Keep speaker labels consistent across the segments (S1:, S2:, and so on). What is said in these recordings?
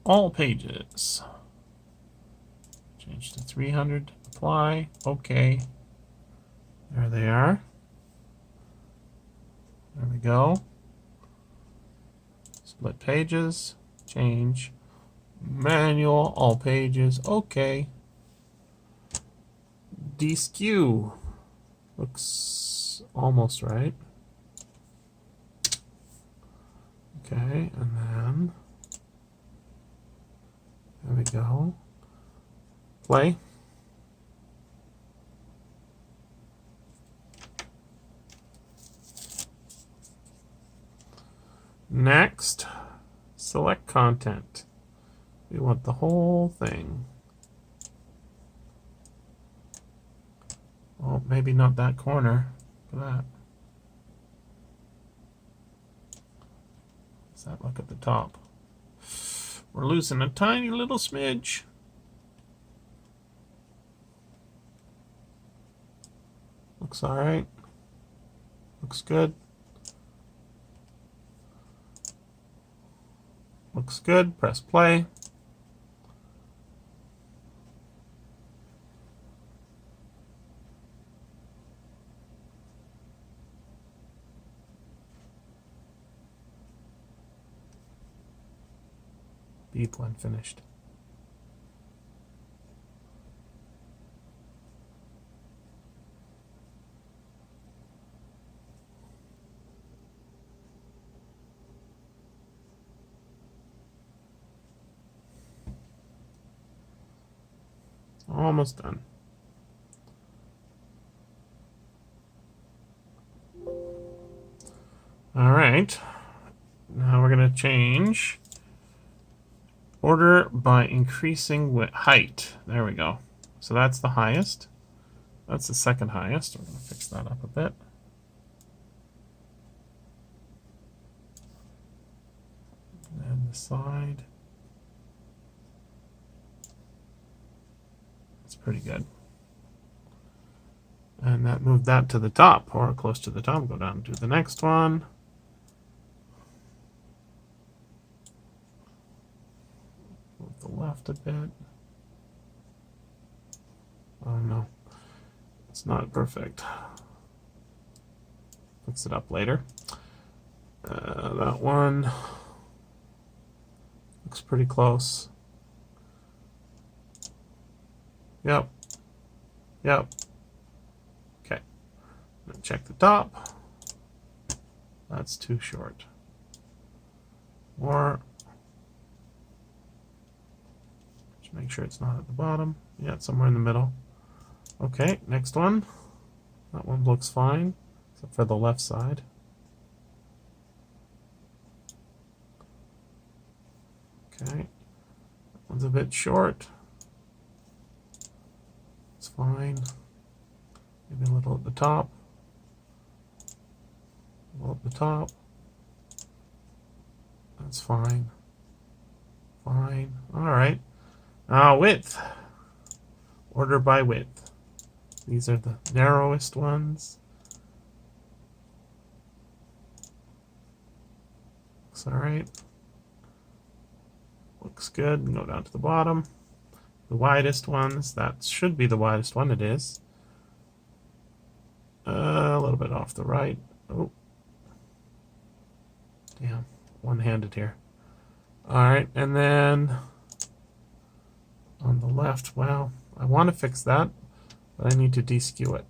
S1: all pages. Change to 300. Apply. OK. There they are. There we go. Split pages. Change. Manual. All pages. OK. Deskew. Looks almost right. Okay, and then there we go. Play. Next, select content. We want the whole thing. Well, maybe not that corner. Look at that. Let's have a look at the top. We're losing a tiny little smidge. Looks all right. Looks good. Looks good. Press play. Beep when finished. Almost done. All right. Now we're going to change order by increasing with height. There we go. So that's the highest. That's the second highest. We're going to fix that up a bit. And the side. That's pretty good. And that moved that to the top, or close to the top. Go down to the next one. Move the left a bit. Oh no, it's not perfect. Fix it up later. That one looks pretty close. Yep. Yep. Okay. Check the top. That's too short. Or just make sure it's not at the bottom. Yeah, it's somewhere in the middle. Okay, next one. That one looks fine, except for the left side. Okay. That one's a bit short. It's fine. Maybe a little at the top. A little at the top. That's fine. Fine. All right. Width. Order by width. These are the narrowest ones. Looks all right. Looks good. And go down to the bottom. The widest ones. That should be the widest one. It is. A little bit off the right. Oh. Damn. One-handed here. All right. And then on the left, well, I want to fix that, but I need to deskew it.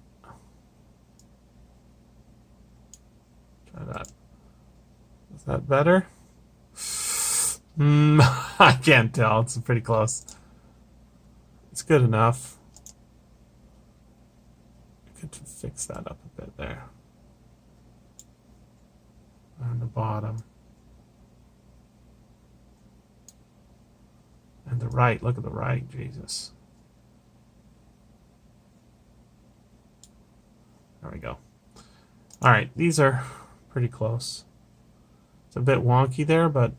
S1: Try that. Is that better? I can't tell. It's pretty close. It's good enough. I could fix that up a bit there. On the bottom. And the right. Look at the right. Jesus. There we go. All right. These are pretty close. It's a bit wonky there, but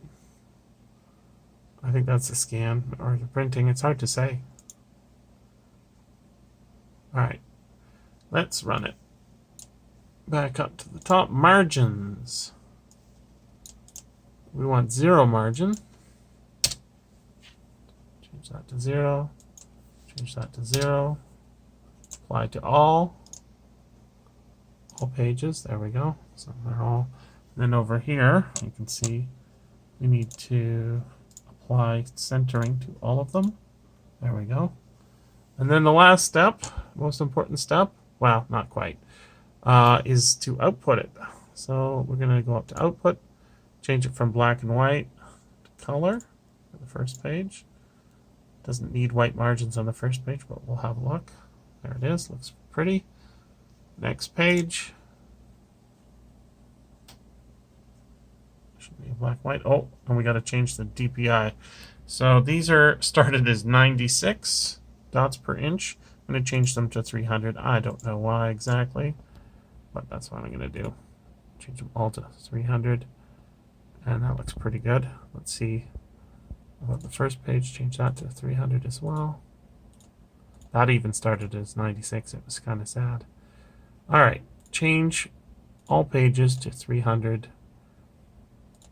S1: I think that's a scan or the printing. It's hard to say. All right. Let's run it. Back up to the top. Margins. We want 0 margin. that to 0. Change that to 0. Apply to all pages. There we go. So they're all. And then over here, you can see we need to apply centering to all of them. There we go. And then the last step, most important step, well, not quite, is to output it. So we're going to go up to output, change it from black and white to color for the first page. Doesn't need white margins on the first page, but we'll have a look. There it is, looks pretty. Next page. Should be black and white. Oh, and we got to change the DPI. So these are started as 96 dots per inch. I'm going to change them to 300. I don't know why exactly, but that's what I'm going to do. Change them all to 300, and that looks pretty good. Let's see about the first page. Change that to 300 as well. That even started as 96. It was kind of sad. All right, change all pages to 300.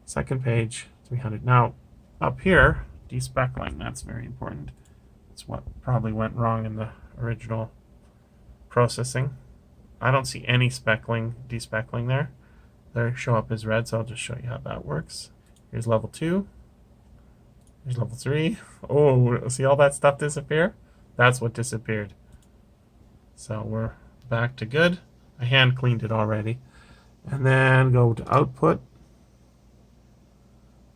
S1: Second page, 300. Now, up here, despeckling. That's very important. That's what probably went wrong in the original processing. I don't see any despeckling there. They show up as red, so I'll just show you how that works. Here's level 2. Here's level 3. Oh, see all that stuff disappear? That's what disappeared. So we're back to good. I hand cleaned it already. And then go to output.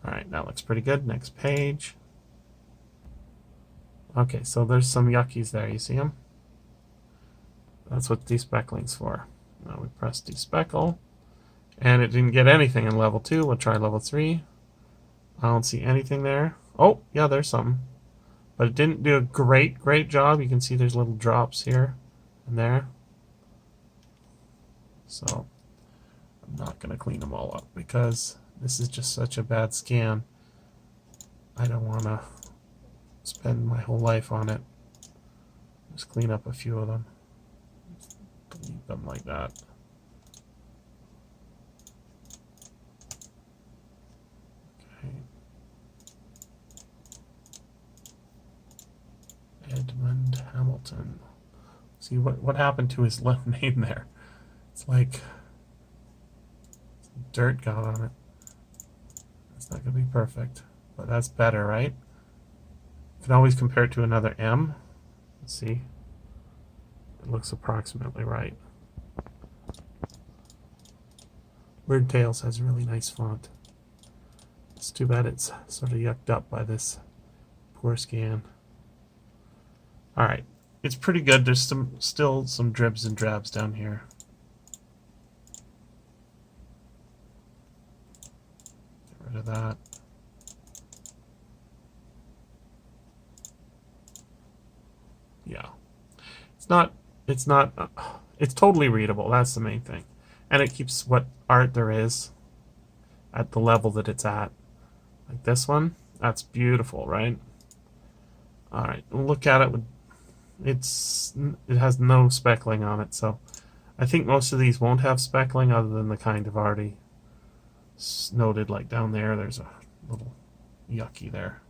S1: All right, that looks pretty good. Next page. Okay, so there's some yuckies there. You see them? That's what despeckling's for. Now we press despeckle. And it didn't get anything in level 2. We'll try level 3. I don't see anything there. Oh, yeah, there's something. But it didn't do a great job. You can see there's little drops here and there. So I'm not going to clean them all up because this is just such a bad scan. I don't want to spend my whole life on it. Just clean up a few of them. Delete them like that. Okay. Edmund Hamilton. See what happened to his left name there? It's like some dirt got on it. It's not going to be perfect, but that's better, right? You can always compare it to another M. Let's see. It looks approximately right. Weird Tales has a really nice font. It's too bad it's sort of yucked up by this poor scan. Alright, it's pretty good. There's still some dribs and drabs down here. Get rid of that. Yeah. It's totally readable. That's the main thing. And it keeps what art there is at the level that it's at. Like this one, that's beautiful, right? All right, look at it. It has no speckling on it, so I think most of these won't have speckling other than the kind I've already noted. Like down there, there's a little yucky there.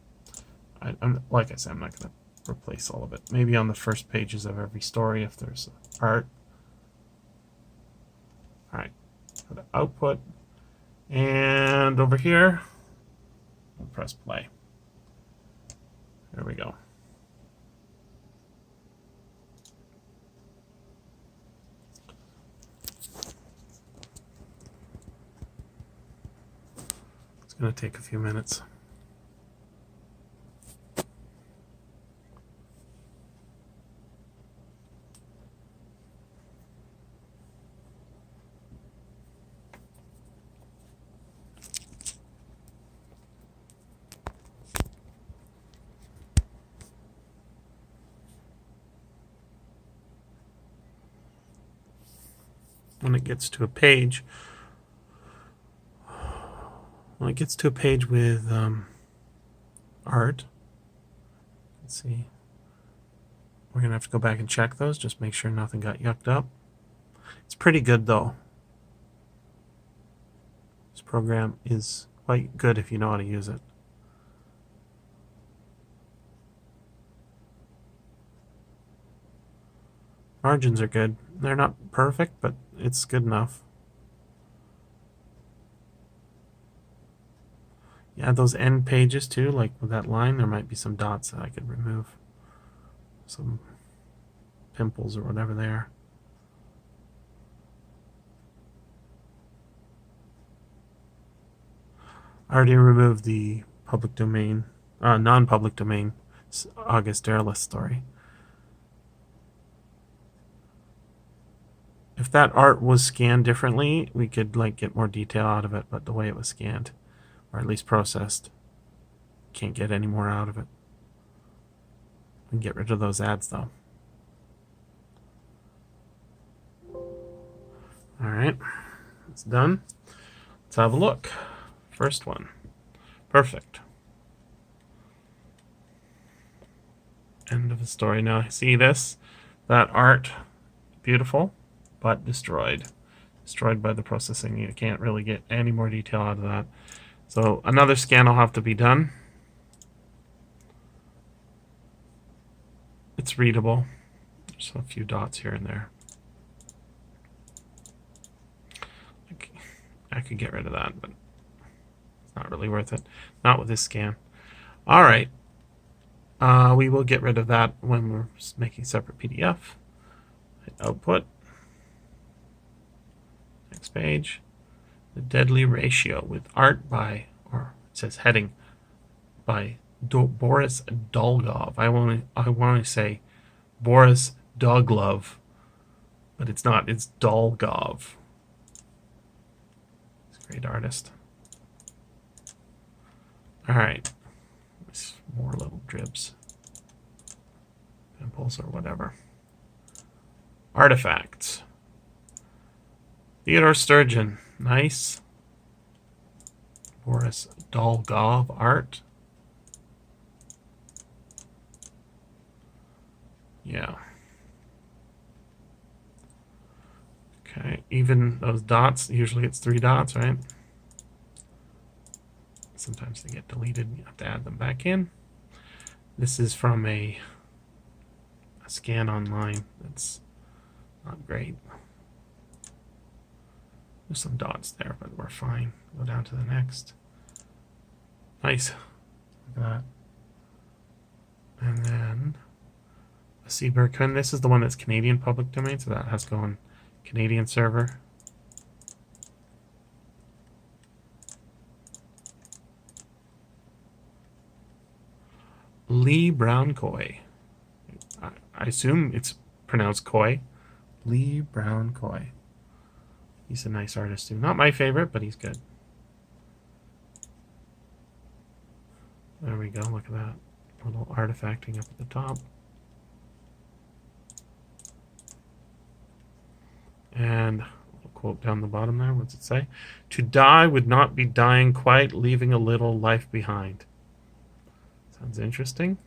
S1: Like I said, I'm not going to replace all of it. Maybe on the first pages of every story if there's art. All right, go to output, and over here, we'll press play. There we go. It's going to take a few minutes. When it gets to a page, with art, let's see, we're gonna have to go back and check those, just make sure nothing got yucked up. It's pretty good though. This program is quite good if you know how to use it. Margins are good. They're not perfect, but it's good enough. Yeah, those end pages too, like with that line, there might be some dots that I could remove. Some pimples or whatever they are. I already removed the public domain, non-public domain August Derleth story. If that art was scanned differently, we could like get more detail out of it, but the way it was scanned, or at least processed, can't get any more out of it. We can get rid of those ads though. Alright, it's done. Let's have a look. First one. Perfect. End of the story. Now, see this? That art, beautiful, but destroyed. Destroyed by the processing. You can't really get any more detail out of that. So another scan will have to be done. It's readable. There's a few dots here and there. I could get rid of that, but it's not really worth it. Not with this scan. All right. We will get rid of that when we're making separate PDF. Hit output. Next page. The Deadly Ratio with art by, or it says heading, by Boris Dolgov. I want to say Boris Doglov, but it's not. It's Dolgov. He's a great artist. All right. More little dribs, pimples, or whatever. Artifacts. Theodore Sturgeon, nice. Boris Dolgov art. Yeah. Okay, even those dots, usually it's 3 dots, right? Sometimes they get deleted and you have to add them back in. This is from a scan online. That's not great. There's some dots there, but we're fine. Go down to the next. Nice. Look at that. And then a Seaberkun. This is the one that's Canadian public domain, so that has to go on Canadian server. Lee Brown Koi. I assume it's pronounced Koi. Lee Brown Koi. He's a nice artist too. Not my favorite, but he's good. There we go. Look at that. A little artifacting up at the top. And a little quote down the bottom there. What's it say? To die would not be dying quite, leaving a little life behind. Sounds interesting.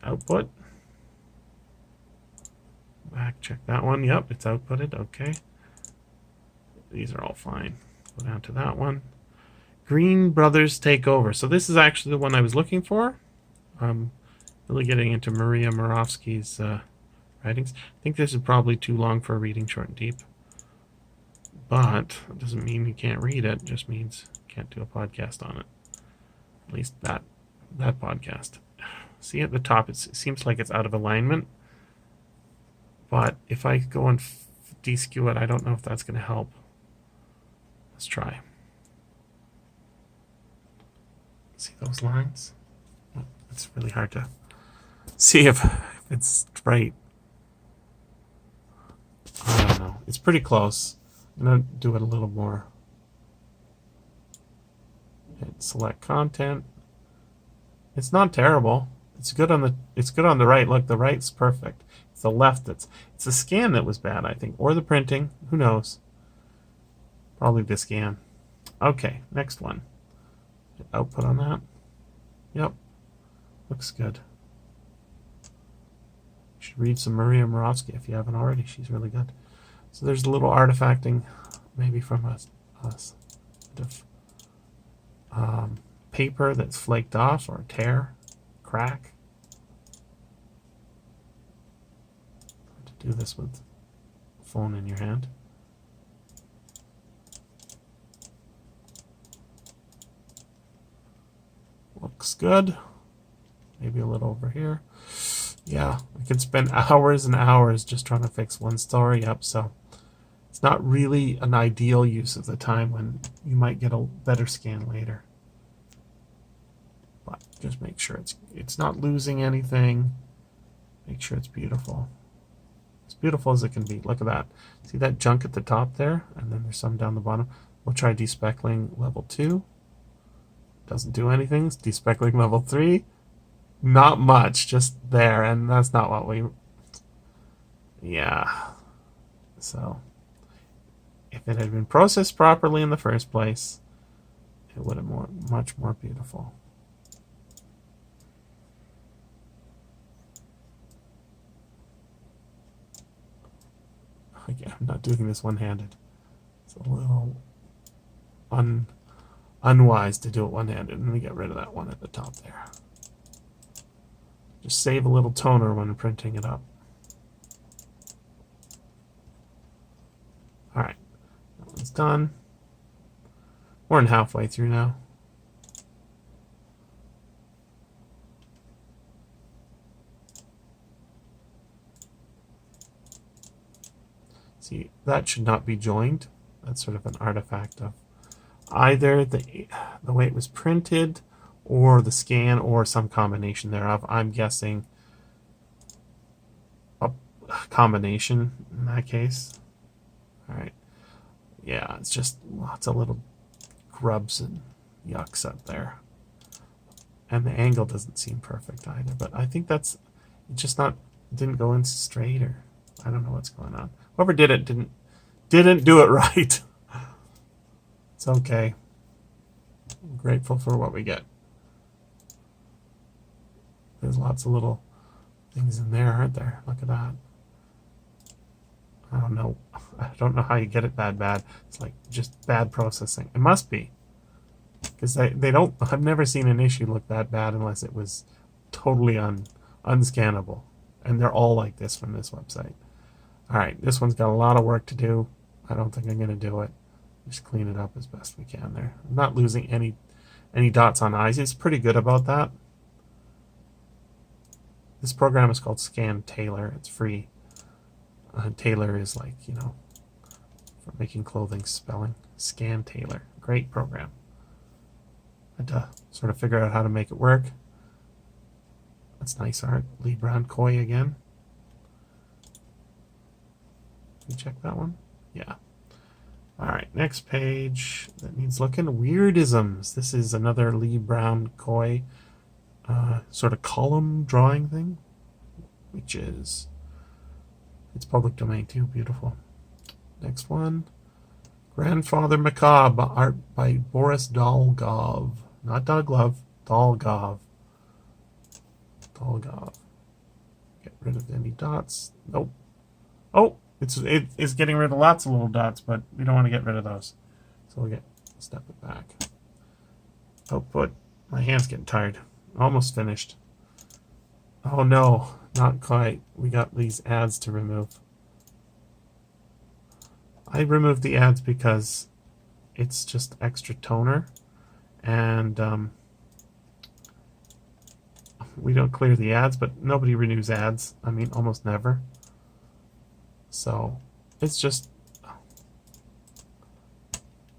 S1: Output. Back, check that one. Yep, it's outputted. Okay. These are all fine. Go down to that one. Green Brothers Take Over. So this is actually the one I was looking for. Really getting into Maria Moravsky's writings. I think this is probably too long for a reading short and deep. But it doesn't mean you can't read it. It just means you can't do a podcast on it. At least that podcast. See at the top, it seems like it's out of alignment. But if I go and deskew it, I don't know if that's going to help. Let's try. See those lines? It's really hard to see if it's right. I don't know. It's pretty close. I'm going to do it a little more. Hit select content. It's not terrible. It's good on the right. Look, the right's perfect. It's the left it's the scan that was bad, I think, or the printing. Who knows? Probably the scan. Okay, next one. Hit output on that. Yep, looks good. You should read some Maria Moravsky if you haven't already. She's really good. So there's a little artifacting, maybe from a bit of paper that's flaked off or tear, crack. do this with the phone in your hand. Looks good. Maybe a little over here. Yeah, I could spend hours and hours just trying to fix one story up, so it's not really an ideal use of the time when you might get a better scan later. But just make sure it's not losing anything. Make sure it's beautiful. As beautiful as it can be. Look at that. See that junk at the top there? And then there's some down the bottom. We'll try despeckling level 2. Doesn't do anything. Despeckling level 3. Not much, just there, and that's not what we... Yeah. So, if it had been processed properly in the first place, it would have been much more beautiful. Again, I'm not doing this one-handed. It's a little unwise to do it one-handed. Let me get rid of that one at the top there. Just save a little toner when printing it up. Alright, that one's done. More than halfway through now. See, that should not be joined. That's sort of an artifact of either the way it was printed, or the scan, or some combination thereof. I'm guessing a combination in that case. Alright. Yeah, it's just lots of little grubs and yucks up there. And the angle doesn't seem perfect either, but I think that's just didn't go in straight, or I don't know what's going on. Whoever did it didn't do it right. It's okay. I'm grateful for what we get. There's lots of little things in there, aren't there? Look at that. I don't know. I don't know how you get it that bad. It's like just bad processing. It must be. Because they don't... I've never seen an issue look that bad unless it was totally unscannable. And they're all like this from this website. Alright, this one's got a lot of work to do. I don't think I'm going to do it. Just clean it up as best we can there. I'm not losing any dots on eyes. It's pretty good about that. This program is called Scan Tailor. It's free. Tailor is like, you know, for making clothing spelling. Scan Tailor. Great program. I had to sort of figure out how to make it work. That's nice art. Lee Brown Koi again. Can you check that one? Yeah. Alright, next page that needs looking. Weirdisms. This is another Lee Brown Koi sort of column drawing thing, which is, it's public domain too. Beautiful. Next one, Grandfather Macabre, art by Boris Dolgov. Not Doglov, Dolgov. Dolgov. Get rid of any dots. Nope. Oh, it's getting rid of lots of little dots, but we don't want to get rid of those. So we'll step it back. Output. My hand's getting tired. Almost finished. Oh no, not quite. We got these ads to remove. I removed the ads because it's just extra toner, and we don't clear the ads, but nobody renews ads. I mean, almost never. So it's just,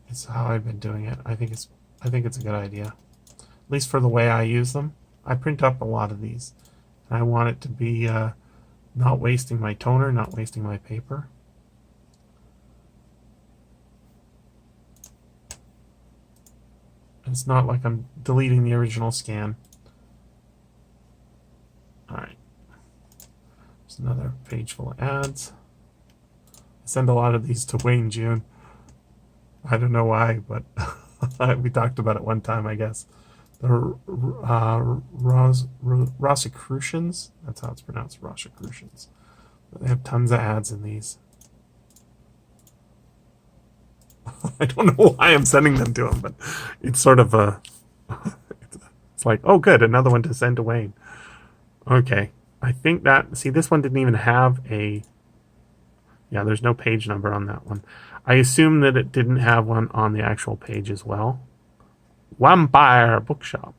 S1: it's how I've been doing it. I think it's a good idea. At least for the way I use them. I print up a lot of these. And I want it to be not wasting my toner, not wasting my paper. It's not like I'm deleting the original scan. Alright. There's another page full of ads. I send a lot of these to Wayne June. I don't know why, but we talked about it one time, I guess. The Rosicrucians, that's how it's pronounced, Rosicrucians. They have tons of ads in these. I don't know why I'm sending them to him, but it's sort of a... It's like, oh good, another one to send to Wayne. Okay, I think that... See, this one didn't even have a Yeah, there's no page number on that one. I assume that it didn't have one on the actual page as well. Vampire Bookshop.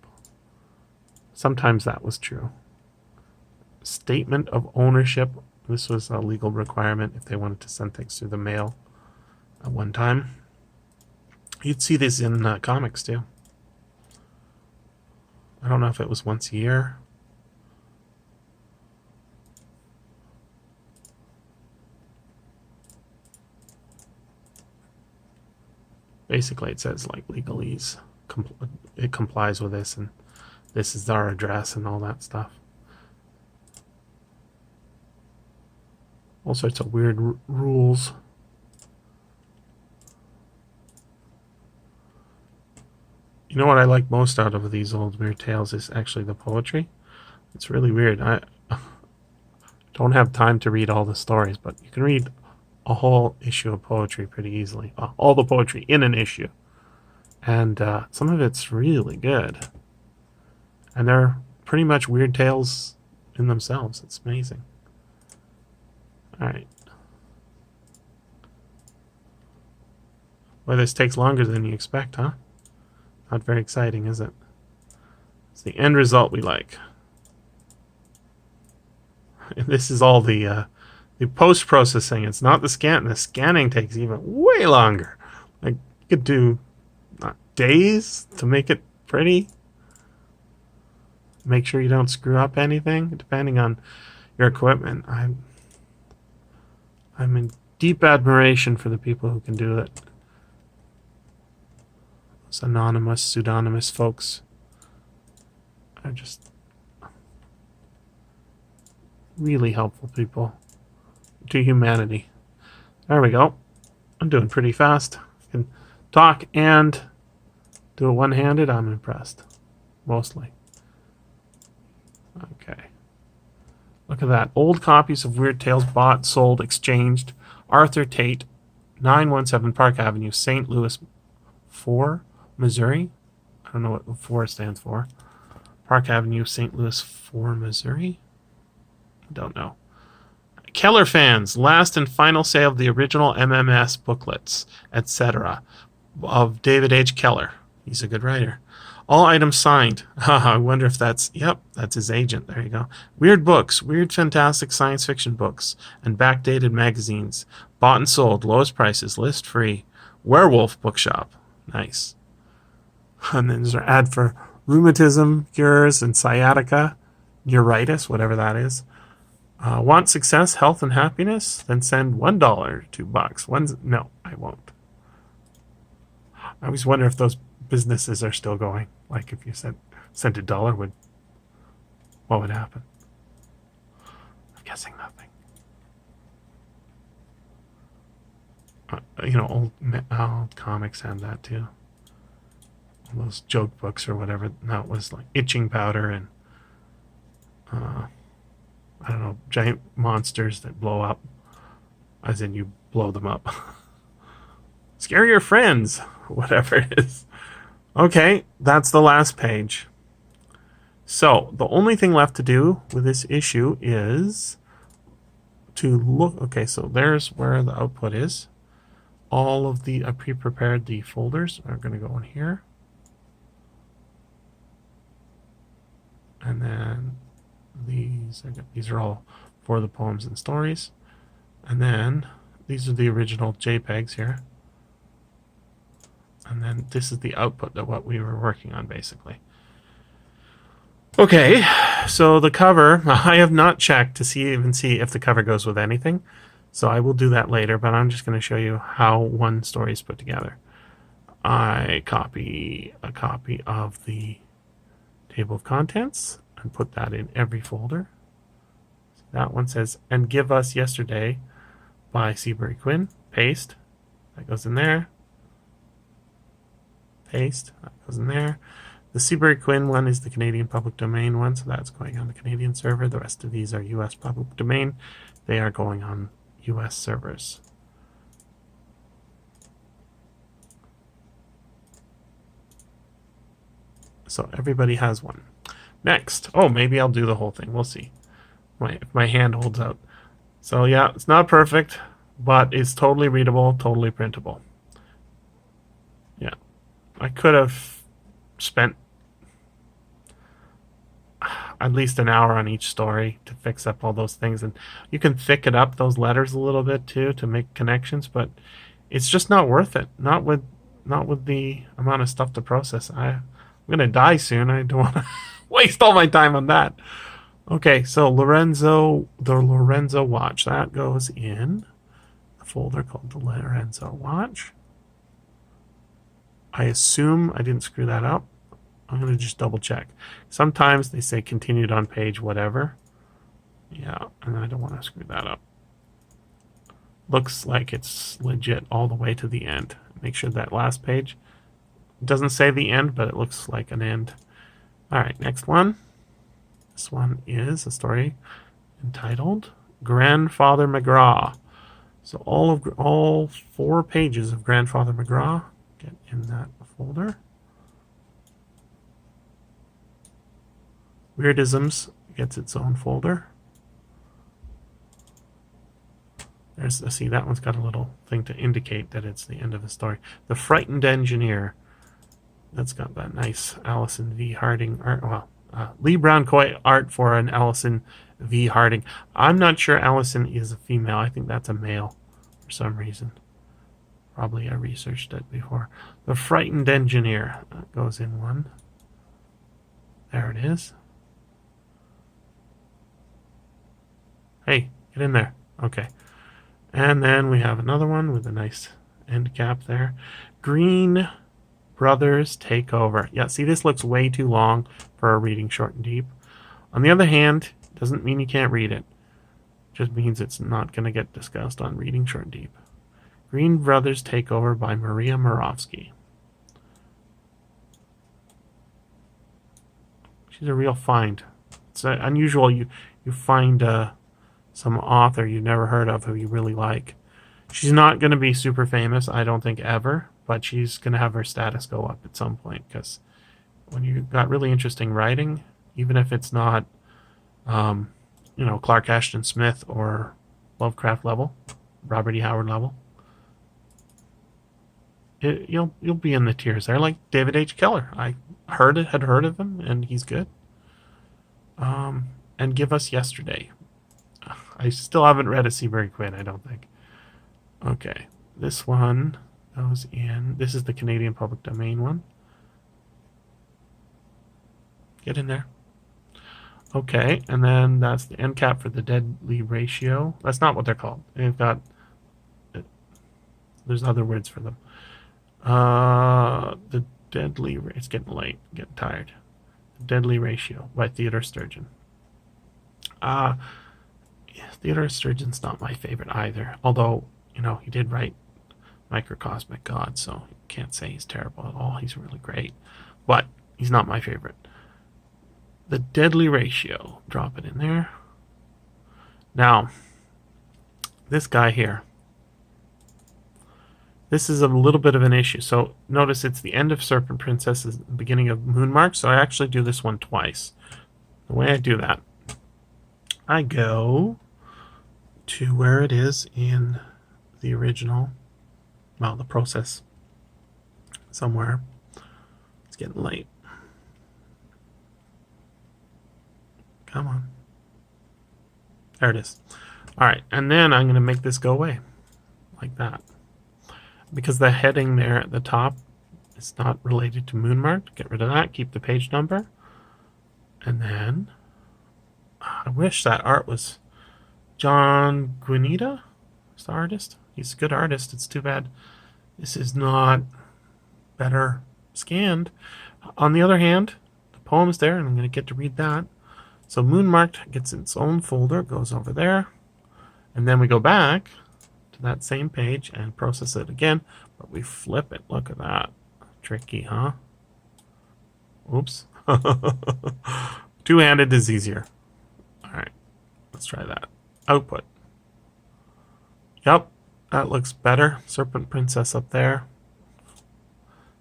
S1: Sometimes that was true. Statement of ownership. This was a legal requirement if they wanted to send things through the mail at one time. You'd see this in comics too. I don't know if it was once a year. Basically, it says like legalese. It complies with this, and this is our address and all that stuff. All sorts of weird rules. You know what I like most out of these old weird tales is actually the poetry. It's really weird. I don't have time to read all the stories, but you can read a whole issue of poetry pretty easily. All the poetry in an issue. And some of it's really good. And they're pretty much weird tales in themselves. It's amazing. Alright. Well, this takes longer than you expect, huh? Not very exciting, is it? It's the end result we like. And this is all the post-processing. It's not the scan. The scanning takes even way longer. Like, you could do days to make it pretty. Make sure you don't screw up anything, depending on your equipment. I'm in deep admiration for the people who can do it. Those anonymous, pseudonymous folks are just really helpful people to humanity. There we go. I'm doing pretty fast. I can talk and do it one-handed. I'm impressed. Mostly. Okay. Look at that. Old copies of Weird Tales bought, sold, exchanged. Arthur Tate, 917 Park Avenue, St. Louis 4, Missouri. I don't know what 4 stands for. Park Avenue, St. Louis 4, Missouri. I don't know. Keller fans, last and final sale of the original MMS booklets, etc. of David H. Keller. He's a good writer. All items signed. I wonder if that's... Yep, that's his agent. There you go. Weird books. Weird, fantastic science fiction books. And backdated magazines. Bought and sold. Lowest prices. List free. Werewolf Bookshop. Nice. And then there's an ad for rheumatism cures and sciatica. Neuritis, whatever that is. Want success, health, and happiness? Then send $1 to $2. No, I won't. I always wonder if those businesses are still going. Like if you sent $1, what would happen? I'm guessing nothing. Old comics have that too. All those joke books or whatever. That was like itching powder and I don't know, giant monsters that blow up. As in you blow them up. Scare your friends. Whatever it is. Okay, that's the last page. So, the only thing left to do with this issue is to look... Okay, so there's where the output is. All of the... I pre-prepared the folders are going to go in here. And then these are all for the poems and stories. And then these are the original JPEGs here. And then this is the output of what we were working on, basically. Okay, so the cover, I have not checked to see if the cover goes with anything. So I will do that later, but I'm just going to show you how one story is put together. I copy a copy of the table of contents and put that in every folder. So that one says, "And Give Us Yesterday" by Seabury Quinn. Paste. That goes in there. Paste. That goes in there. The Seabury Quinn one is the Canadian public domain one, so that's going on the Canadian server. The rest of these are US public domain. They are going on US servers. So everybody has one. Next. Oh, maybe I'll do the whole thing. We'll see. If my hand holds out. So yeah, it's not perfect. but it's totally readable, totally printable. Yeah, I could have spent at least an hour on each story to fix up all those things, and you can thicken up those letters a little bit too to make connections, but it's just not worth it. Not with the amount of stuff to process. I'm gonna die soon. I don't want to waste all my time on that. Okay, so the Lorenzo watch, that goes in a folder called the Lorenzo watch. I assume I didn't screw that up. I'm going to just double check. Sometimes they say continued on page whatever. Yeah, and I don't want to screw that up. Looks like it's legit all the way to the end. Make sure that last page doesn't say the end, but it looks like an end. All right, next one. This one is a story entitled Grandfather McGraw. So all 4 pages of Grandfather McGraw get in that folder. Weirdisms gets its own folder. See, that one's got a little thing to indicate that it's the end of the story. The Frightened Engineer. That's got that nice Allison V. Harding art. Well, Lee Brown Coy art for an Allison V. Harding. I'm not sure Allison is a female. I think that's a male for some reason. Probably I researched it before. The Frightened Engineer. That goes in one. There it is. Hey, get in there. Okay. And then we have another one with a nice end cap there. Green Brothers Take Over. Yeah, see, this looks way too long for a reading short and deep. On the other hand, doesn't mean you can't read it. Just means it's not going to get discussed on reading short and deep. Green Brothers Take Over by Maria Moravsky. She's a real find. It's unusual you find some author you've never heard of who you really like. She's not going to be super famous, I don't think, ever, but she's going to have her status go up at some point, because when you've got really interesting writing, even if it's not, Clark Ashton Smith or Lovecraft level, Robert E. Howard level, you'll be in the tiers there, like David H. Keller. I had heard of him, and he's good. And Give Us Yesterday. I still haven't read a Seabury Quinn, I don't think. Okay, this one goes in. This is the Canadian Public Domain one. Get in there. Okay, and then that's the end cap for the Deadly Ratio. That's not what they're called. They've got... There's other words for them. The Deadly... It's getting late. Getting tired. The Deadly Ratio by Theodore Sturgeon. Theodore Sturgeon's not my favorite either. Although, he did write Microcosmic God, so you can't say he's terrible at all. He's really great. But he's not my favorite. The Deadly Ratio. Drop it in there. Now, this guy here. This is a little bit of an issue. So notice it's the end of Serpent Princess, is the beginning of Moonmark. So I actually do this one twice. The way I do that, I go to where it is in the original, well, the process somewhere. It's getting late. Come on. There it is. All right, and then I'm going to make this go away like that, because the heading there at the top is not related to Moonmark. Get rid of that. Keep the page number. And then I wish that art was John Guinita. Is the artist? He's a good artist. It's too bad this is not better scanned. On the other hand, the poem's there, and I'm going to get to read that. So Moonmarked gets its own folder, goes over there, and then we go back to that same page and process it again, but we flip it. Look at that. Tricky, huh? Oops. Two-handed is easier. All right, let's try that. Output. Yep, that looks better. Serpent Princess up there.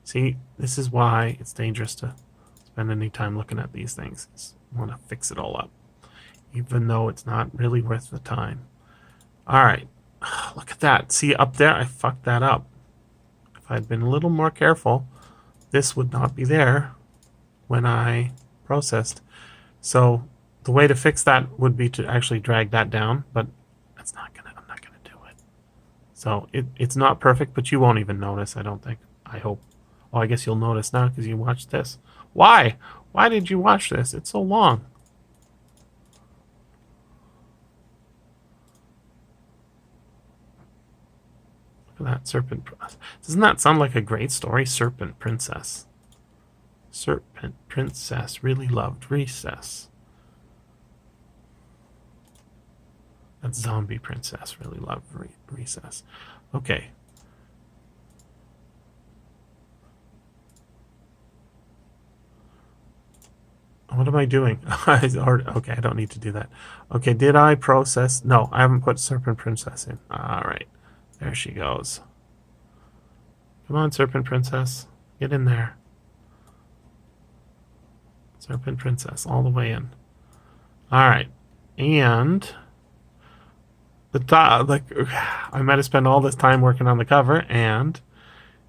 S1: See, this is why it's dangerous to spend any time looking at these things. I want to fix it all up, even though it's not really worth the time. All right, Look at that. See up there? I fucked that up. If I'd been a little more careful, this would not be there when I processed. So the way to fix that would be to actually drag that down, but I'm not gonna do it. So it's not perfect, but you won't even notice, I don't think. I hope. Well, I guess you'll notice now because you watched this. Why? Why did you watch this? It's so long. Look at that serpent. Doesn't that sound like a great story? Serpent Princess. Serpent Princess really loved recess. That zombie princess really loved recess. Okay. What am I doing? Okay, I don't need to do that. Okay, did I process? No, I haven't put Serpent Princess in. All right. There she goes. Come on, Serpent Princess. Get in there. Serpent Princess, all the way in. All right. And the top, like, I might have spent all this time working on the cover, and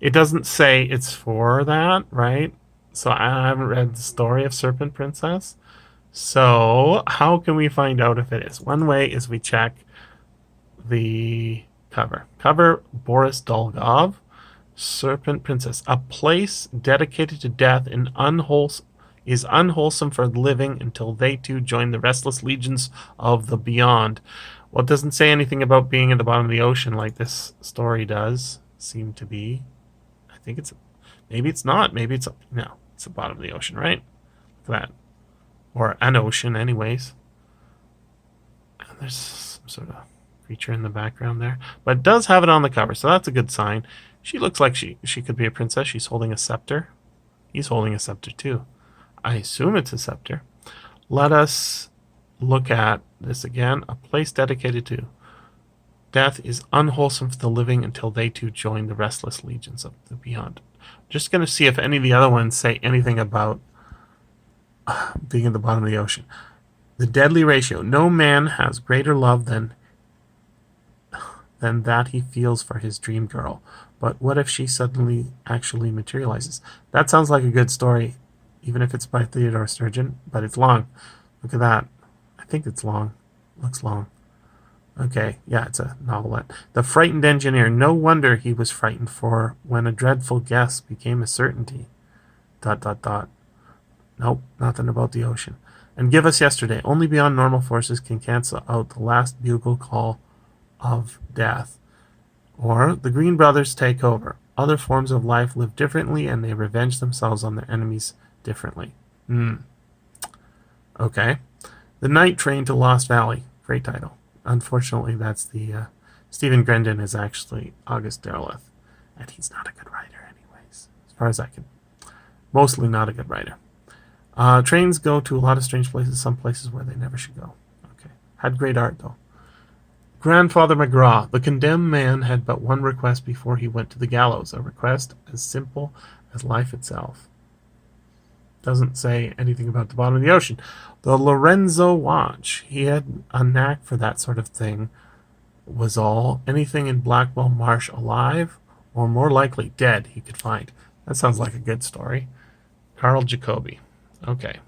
S1: it doesn't say it's for that, right? So I haven't read the story of Serpent Princess. So how can we find out if it is? One way is we check the cover. Cover Boris Dolgov, Serpent Princess. A place dedicated to death is unwholesome for the living until they too join the restless legions of the beyond. Well, it doesn't say anything about being at the bottom of the ocean like this story does seem to be. I think it's, maybe it's not. Maybe it's, no, it's the bottom of the ocean, right? Look at that. Or an ocean, anyways. And there's some sort of creature in the background there. But it does have it on the cover, so that's a good sign. She looks like she could be a princess. She's holding a scepter. He's holding a scepter too. I assume it's a scepter. Let us look at this again. A place dedicated to death is unwholesome for the living until they too join the restless legions of the beyond. Just going to see if any of the other ones say anything about being at the bottom of the ocean. The deadly ratio. No man has greater love than that he feels for his dream girl. But what if she suddenly actually materializes? That sounds like a good story, even if it's by Theodore Sturgeon, but it's long. Look at that. I think it's long. Looks long. Okay, yeah, it's a novelette. The frightened engineer. No wonder he was frightened, for when a dreadful guess became a certainty. ... Nope, nothing about the ocean. And give us yesterday. Only beyond normal forces can cancel out the last bugle call of death. Or the Green Brothers take over. Other forms of life live differently, and they revenge themselves on their enemies differently. Okay. The Night Train to Lost Valley. Great title. Unfortunately, that's the Stephen Grendon is actually August Derleth, and he's not a good writer anyways, as far as I can. Mostly not a good writer. Trains go to a lot of strange places, some places where they never should go. Okay. Had great art, though. Grandfather McGraw. The condemned man had but one request before he went to the gallows, a request as simple as life itself. Doesn't say anything about the bottom of the ocean. The Lorenzo watch. He had a knack for that sort of thing, was all. Anything in Blackwell Marsh alive, or more likely dead, he could find. That sounds like a good story. Carl Jacobi. Okay.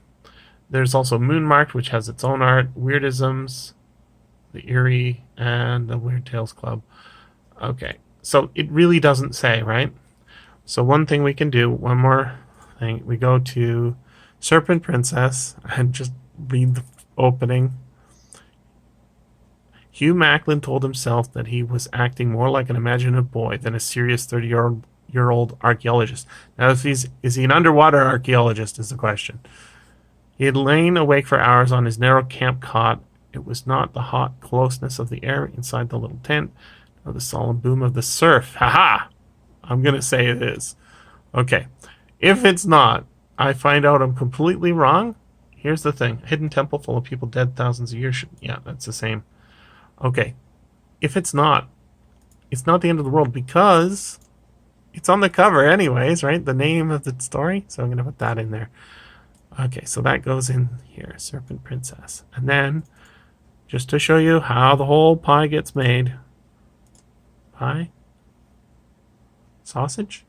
S1: There's also Moonmarked, which has its own art. Weirdisms, the Eerie, and the Weird Tales Club. Okay. So it really doesn't say, right? So one thing we can do, one more thing, we go to Serpent Princess and just read the opening. Hugh Macklin told himself that he was acting more like an imaginative boy than a serious 30-year-old archaeologist. Now, is he an underwater archaeologist is the question. He had lain awake for hours on his narrow camp cot. It was not the hot closeness of the air inside the little tent, nor the solemn boom of the surf. Ha-ha! I'm going to say it is. Okay. If it's not, I find out I'm completely wrong. Here's the thing. Hidden temple full of people dead thousands of years. Yeah, that's the same. Okay. If it's not the end of the world because it's on the cover anyways, right? The name of the story. So I'm going to put that in there. Okay, so that goes in here. Serpent Princess. And then, just to show you how the whole pie gets made, Pie? Sausage?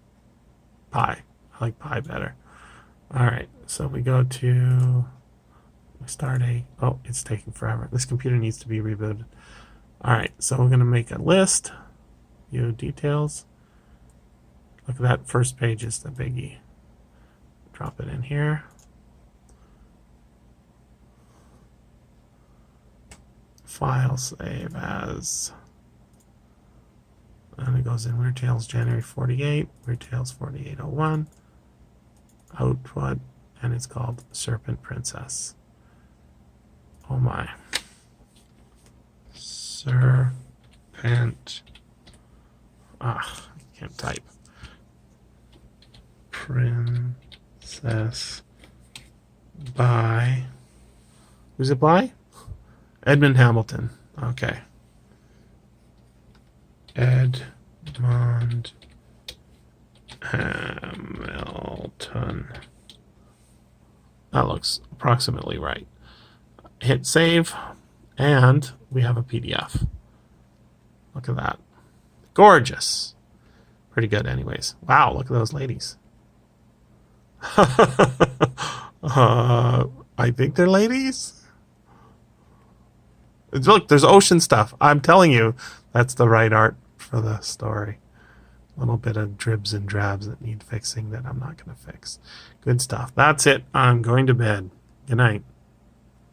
S1: Pie. I like pie better. Alright, so we go to... We start a... Oh, it's taking forever. This computer needs to be rebooted. Alright, so we're going to make a list. View details. Look at that first page is the biggie. Drop it in here. File save as... And it goes in Weird Tales January 48, Weird Tales 4801, output, and it's called Serpent Princess. Oh my. Serpent. I can't type. Princess by. Who's it by? Edmund Hamilton. Okay. Edmund Hamilton. That looks approximately right. Hit save, and we have a PDF. Look at that. Gorgeous. Pretty good anyways. Wow, look at those ladies. I think they're ladies. Look, there's ocean stuff. I'm telling you, that's the right art for the story. A little bit of dribs and drabs that need fixing that I'm not going to fix. Good stuff. That's it. I'm going to bed. Good night.